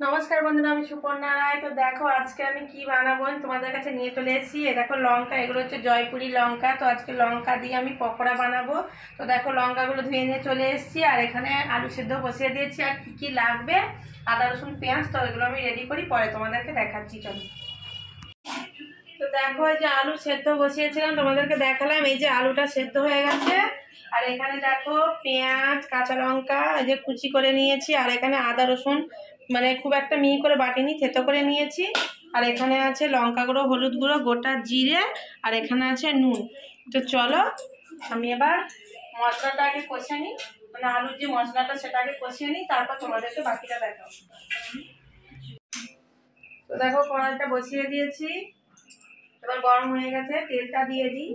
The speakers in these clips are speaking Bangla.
নমস্কার বন্ধুরা, আমি সুপর্ণা রায়। তো দেখো আজকে আমি কি বানাবো তোমাদের কাছে নিয়ে চলে এসেছি। দেখো লঙ্কা, এগুলো হচ্ছে জয়পুরি লঙ্কা। তো আজকে লঙ্কা দিয়ে আমি পকোড়া বানাবো। তো দেখো লঙ্কাগুলো ধুয়ে নিয়ে চলে এসেছি, আর এখানে আলু সেদ্ধ বসিয়ে দিয়েছি। আর কি কি লাগবে, আদা রসুন পেঁয়াজ, তো এগুলো আমি রেডি করি, পরে তোমাদেরকে দেখাচ্ছি। চলো। তো দেখো এই যে আলু সেদ্ধ বসিয়েছিলাম, তোমাদেরকে দেখালাম। এই যে আলুটা সেদ্ধ হয়ে গেছে। আর এখানে দেখো পেঁয়াজ, কাঁচা লঙ্কা এই যে কুচি করে নিয়েছি। আর এখানে আদা রসুন মানে খুব একটা মিহি করে বাটিনি, থেতো করে নিয়েছি। আর এখানে আছে লঙ্কা গুঁড়ো, হলুদ গুঁড়ো, গোটা জিরে, আর এখানে আছে নুন। তো চলো আমি এবার মশলাটা আগে কষে নিই, মানে আলুর যে মশলাটা সেটা আগে কষিয়ে নিই, তারপর তোমাদেরকে বাকিটা দেখাবো। তো দেখো কড়াইটা বসিয়ে দিয়েছি, এবার গরম হয়ে গেছে। তেলটা দিয়ে দিই,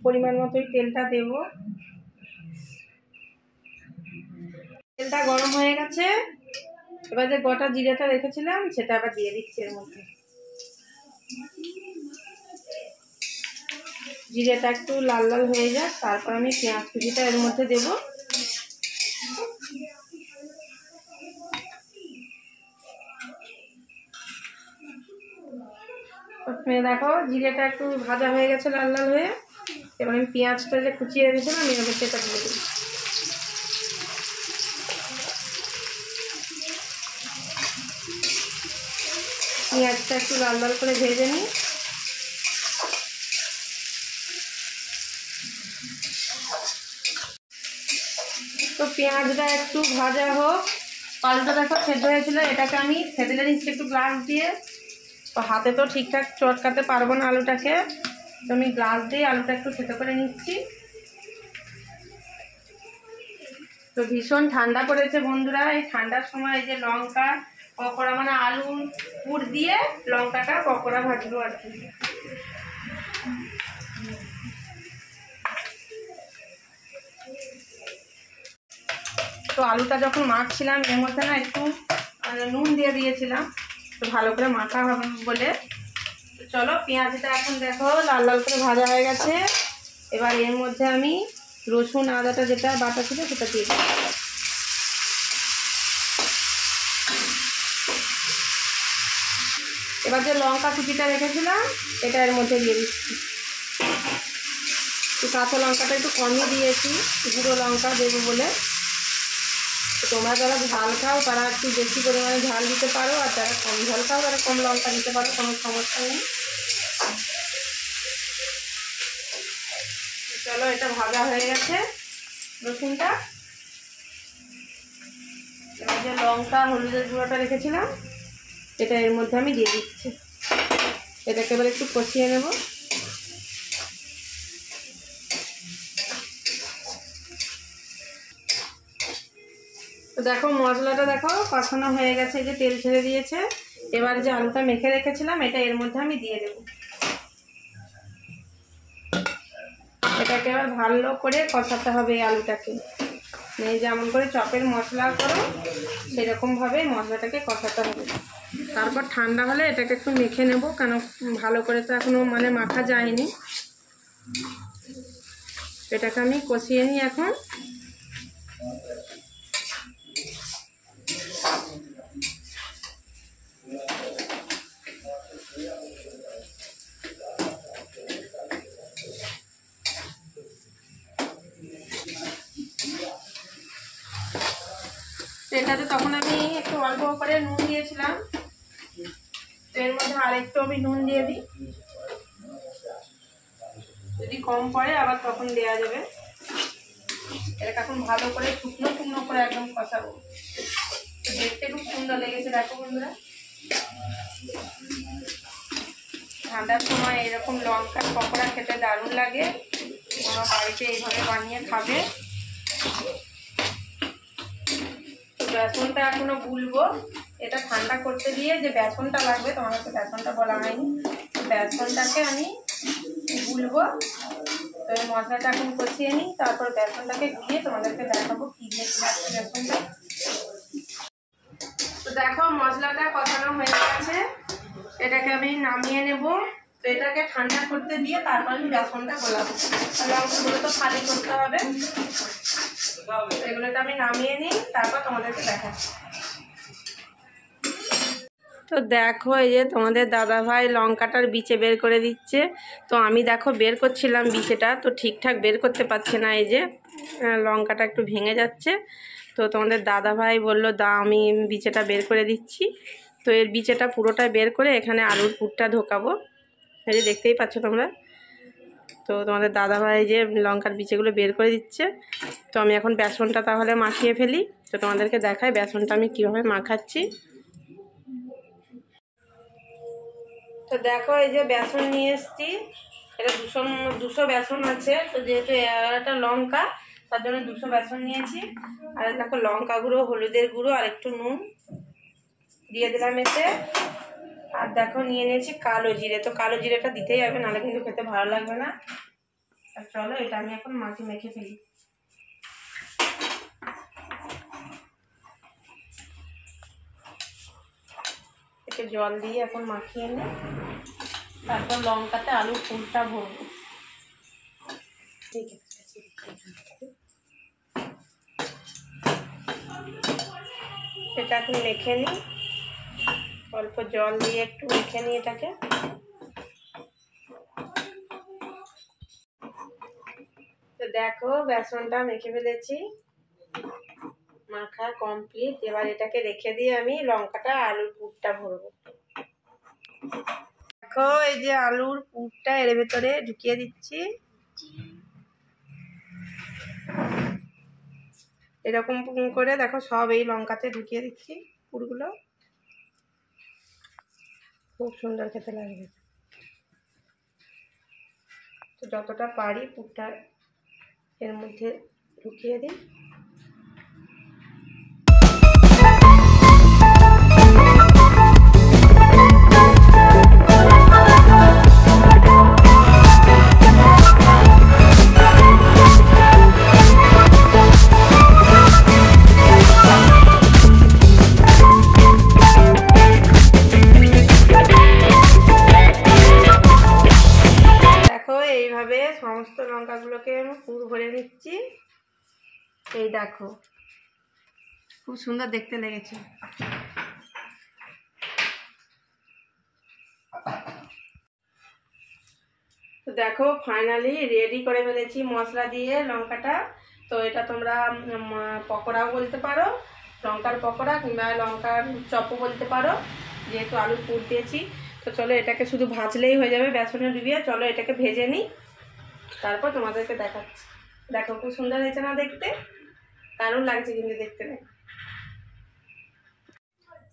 পরিমাণ মতোই তেলটা দেব। তেলটা গরম হয়ে গেছে, এবার যে গোটা জিরেটা রেখেছিলাম সেটা আবার দিয়ে দিচ্ছি এর মধ্যে। জিরেটা একটু লাল লাল হয়ে যাক, তারপর আমি পেঁয়াজ কুচিটা এর মধ্যে দেব। দেখো জিরেটা একটু ভাজা হয়ে গেছে লাল লাল হয়ে। এবার আমি পেঁয়াজটা যে কুচিয়ে রেখেছিলাম এর মধ্যে সেটা দিয়ে দিই। পেঁয়াজটা একটু লাল লাল করে ভেজে নিই। তো পেঁয়াজটা একটু ভাজা হোক। আলুটা দেখো সেদ্ধ হয়েছিল, এটাকে আমি থেতলে নিচ্ছি একটু গ্লাস দিয়ে। তো হাতে তো ঠিকঠাক চটকাতে পারবো না আলুটাকে, তো আমি গ্লাস দিয়ে আলুটা একটু সেদ্ধ করে নিচ্ছি। তো ভীষণ ঠান্ডা পড়েছে বন্ধুরা। এই ঠান্ডার সময় এই যে লঙ্কা পকোড়া, মানে আলু পুর দিয়ে লঙ্কাটা পকোড়া ভাজবো আর কি। তো আলুটা যখন মাখছিলাম এর মধ্যে না একটু নুন দিয়ে দিয়েছিলাম, তো ভালো করে মাখা হবে বলে। তো চলো পেঁয়াজটা এখন দেখো লাল লাল করে ভাজা হয়ে গেছে। এবার এর মধ্যে আমি রসুন আদাটা যেটা বাটা ছিল সেটা দিয়ে দিই। এবার যে লঙ্কা কুচিটা রেখেছিলাম এটা এর মধ্যে দিয়ে দিচ্ছি। কাঁচা লঙ্কাটা একটু কমই দিয়েছি, গুঁড়ো লঙ্কা দেবো বলে। তোমরা যারা ঝাল খাও তারা একটু বেশি পরিমাণে ঝাল দিতে পারো, আর যারা কম ঝাল খাও তারা কম লঙ্কা দিতে পারো, কোনো সমস্যা নেই। চলো এটা ভাজা হয়ে গেছে রসুনটা। এবার যে লঙ্কা হলুদের গুঁড়োটা রেখেছিলাম এটা এর মধ্যে আমি দিয়ে দিচ্ছি। এটাকে এবার একটু কষিয়ে নেব। তো দেখো মশলাটা দেখো কষানো হয়ে গেছে, যে তেল ছেড়ে দিয়েছে। এবার যে আলুটা মেখে রেখেছিলাম এটা এর মধ্যে আমি দিয়ে দেব। এটাকে এবার ভালো করে কষাতে হবে এই আলুটাকে। এই যেমন করে চপের মশলা করো সেরকমভাবে মশলাটাকে কষাতে হবে। তারপর ঠান্ডা হলে এটাকে একটু মেখে নেব, কেন ভালো করে তো এখনও মানে মাখা যায়নি। এটাকে আমি কষিয়ে নিই এখন। এটাতে তখন আমি একটু অল্প করে নুন দিয়েছিলাম, এর মধ্যে আরেকটু আমি নুন দিয়ে দিই। যদি কম পড়ে আবার তখন দেওয়া যাবে। এটাকে এখন ভালো করে শুকনো শুকনো করে একদম কষাবো। দেখতে খুব সুন্দর লেগেছে দেখো বন্ধুরা। ঠান্ডার সময় এরকম লঙ্কার পকোড়া খেতে দারুণ লাগে। তোমরা বাড়িতে এইভাবে বানিয়ে খাবে। বেসনটা এখনো গুলবো, এটা ঠান্ডা করতে দিয়ে যে বেসনটা লাগবে, তোমার কাছে বেসনটা বলা হয়নি, বেসনটাকে আমি গুলবো। তো এই মশলাটা এখন কষিয়ে নিই, তারপর বেসনটাকে গুলিয়ে তোমাদেরকে দেখাবো কি দিয়ে লাগছে বেসনটা। তো দেখো মশলাটা কষানো হয়ে গেছে, এটাকে আমি নামিয়ে নেব। তো এটাকে ঠান্ডা করতে দিয়ে তারপর আমি বেসনটা গোলাবো। লঙ্কাগুলো তো খালি করতে হবে, এগুলোটা আমি নামিয়ে নিই, তারপর তোমাদেরকে দেখাচ্ছি। তো দেখো এই যে তোমাদের দাদাভাই লঙ্কাটার বিচে বের করে দিচ্ছে। তো আমি দেখো বের করছিলাম বিচেটা, তো ঠিকঠাক বের করতে পারছে না, এই যে লঙ্কাটা একটু ভেঙে যাচ্ছে। তো তোমাদের দাদাভাই বললো আমি বিচেটা বের করে দিচ্ছি। তো এর বিচেটা পুরোটা বের করে এখানে আলুর পুরটা ঢোকাবো, এই যে দেখতেই পাচ্ছ তোমরা। তো তোমাদের দাদাভাই যে লঙ্কার বিচেগুলো বের করে দিচ্ছে। তো আমি এখন বেসনটা তাহলে মাখিয়ে ফেলি। তো তোমাদেরকে দেখাই বেসনটা আমি কীভাবে মাখাচ্ছি। তো দেখো এই যে বেসন নিয়ে এসছি, এটা 200 বেসন আছে। তো যেহেতু একটা লঙ্কা, তার জন্য 200 বেসন নিয়েছি। আর দেখো লঙ্কা গুঁড়ো, হলুদের গুঁড়ো আর একটু নুন দিয়ে দিলাম এতে। আর দেখো নিয়ে নিয়েছি কালো জিরে। তো কালো জিরেটা দিতেই হবে, নাহলে কিন্তু খেতে ভালো লাগবে না। আর চলো এটা আমি এখন মেখে ফেলি। একটু জল দিয়ে এখন মাখিয়ে নিই, তারপর লঙ্কাতে আলুর পুরটা ভরবো। ঠিক আছে, এটা এখন মেখে নিই, অল্প জল দিয়ে একটু মেখে নিই এটাকে। তো দেখো বেসনটা মেখে ফেলেছি, মাখা কমপ্লিট। এবার এটাকে রেখে দিয়ে আমি লঙ্কাটা আলুর পুরটা ভরবো। দেখো এই যে আলুর পুরটা এর ভেতরে ঢুকিয়ে দিচ্ছি, এরকম করে দেখো সব এই লঙ্কাতে ঢুকিয়ে দিচ্ছি পুরগুলো। খুব সুন্দর খেতে লাগবে। তো যতটা পারি পুরটা এর মধ্যে ঢুকিয়ে দিই। এইভাবে সমস্ত লঙ্কাগুলোকে আমি পুর ভরে নিচ্ছি। এই দেখো খুব সুন্দর দেখতে লেগেছে। তো দেখো ফাইনালি রেডি করে ফেলেছি মশলা দিয়ে লঙ্কাটা। তো এটা তোমরা পকোড়াও বলতে পারো, লঙ্কার পকোড়া, কিংবা লঙ্কার চপও বলতে পারো, যেহেতু আলুর পুর দিয়েছি। তো চলো এটাকে শুধু ভাজলেই হয়ে যাবে বেসনে ডুবিয়ে। চলো এটাকে ভেজে নিই, তারপর তোমাদেরকে দেখাচ্ছি। দেখো খুব সুন্দর হয়েছে না দেখতে? দারুণ লাগছে কিন্তু দেখতে।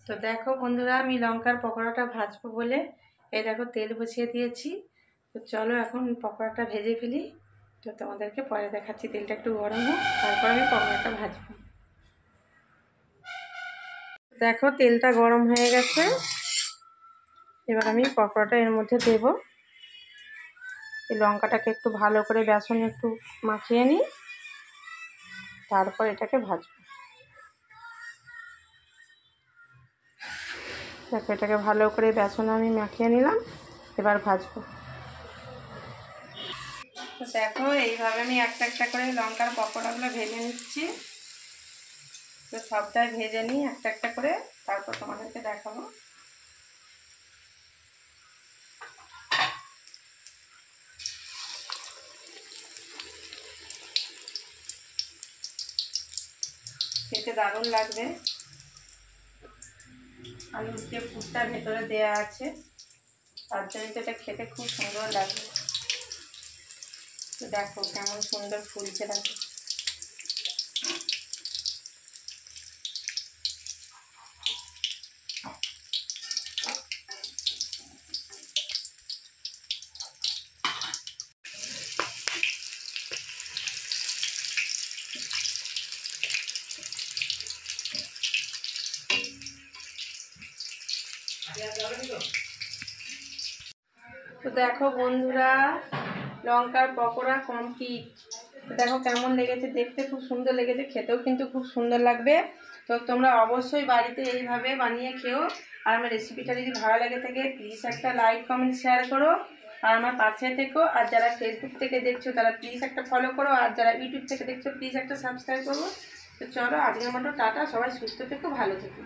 তো দেখো বন্ধুরা, আমি লঙ্কার পকোড়াটা ভাজবো বলে এই দেখো তেল বসিয়ে দিয়েছি। তো চলো এখন পকোড়াটা ভেজে ফেলি। তো তোমাদেরকে পরে দেখাচ্ছি, তেলটা একটু গরম হোক, তারপর আমি পকোড়াটা ভাজবো। দেখো তেলটা গরম হয়ে গেছে, এবার আমি পকোড়াটা এর মধ্যে দেব। এই লঙ্কাটাকে একটু ভালো করে বেসনে একটু মাখিয়ে নিই, তারপর এটাকে ভাজবো। দেখো এটাকে ভালো করে বেসনে আমি মাখিয়ে নিলাম, এবার ভাজবো। তো দেখো এইভাবে আমি একটা একটা করে লঙ্কার পকোড়াগুলো ভেজে নিচ্ছি। তো সবটাই ভেজে নিই একটা একটা করে, তারপর তোমাদেরকে দেখাবো। খেতে দারুণ লাগবে, আলুর যে পুরটা ভেতরে দেওয়া আছে তার জন্য এটা খেতে খুব সুন্দর লাগবে। তো দেখো কেমন সুন্দর ফুলছে দেখো। তো দেখো বন্ধুরা, লঙ্কার পকোড়া কমপ্লিট। দেখো কেমন লেগেছে দেখতে, খুব সুন্দর লেগেছে, খেতেও কিন্তু খুব সুন্দর লাগবে। তো তোমরা অবশ্যই বাড়িতে এইভাবে বানিয়ে খেও। আর আমার রেসিপিটা যদি ভালো লেগে থাকে প্লিজ একটা লাইক কমেন্ট শেয়ার করো, আর আমার পাশে থেকো। আর যারা ফেসবুক থেকে দেখছো তারা প্লিজ একটা ফলো করো, আর যারা ইউটিউব থেকে দেখছো প্লিজ একটা সাবস্ক্রাইব করো। তো চলো আজকের মতো টাটা, সবাই সুস্থ থেকো, ভালো থেকো।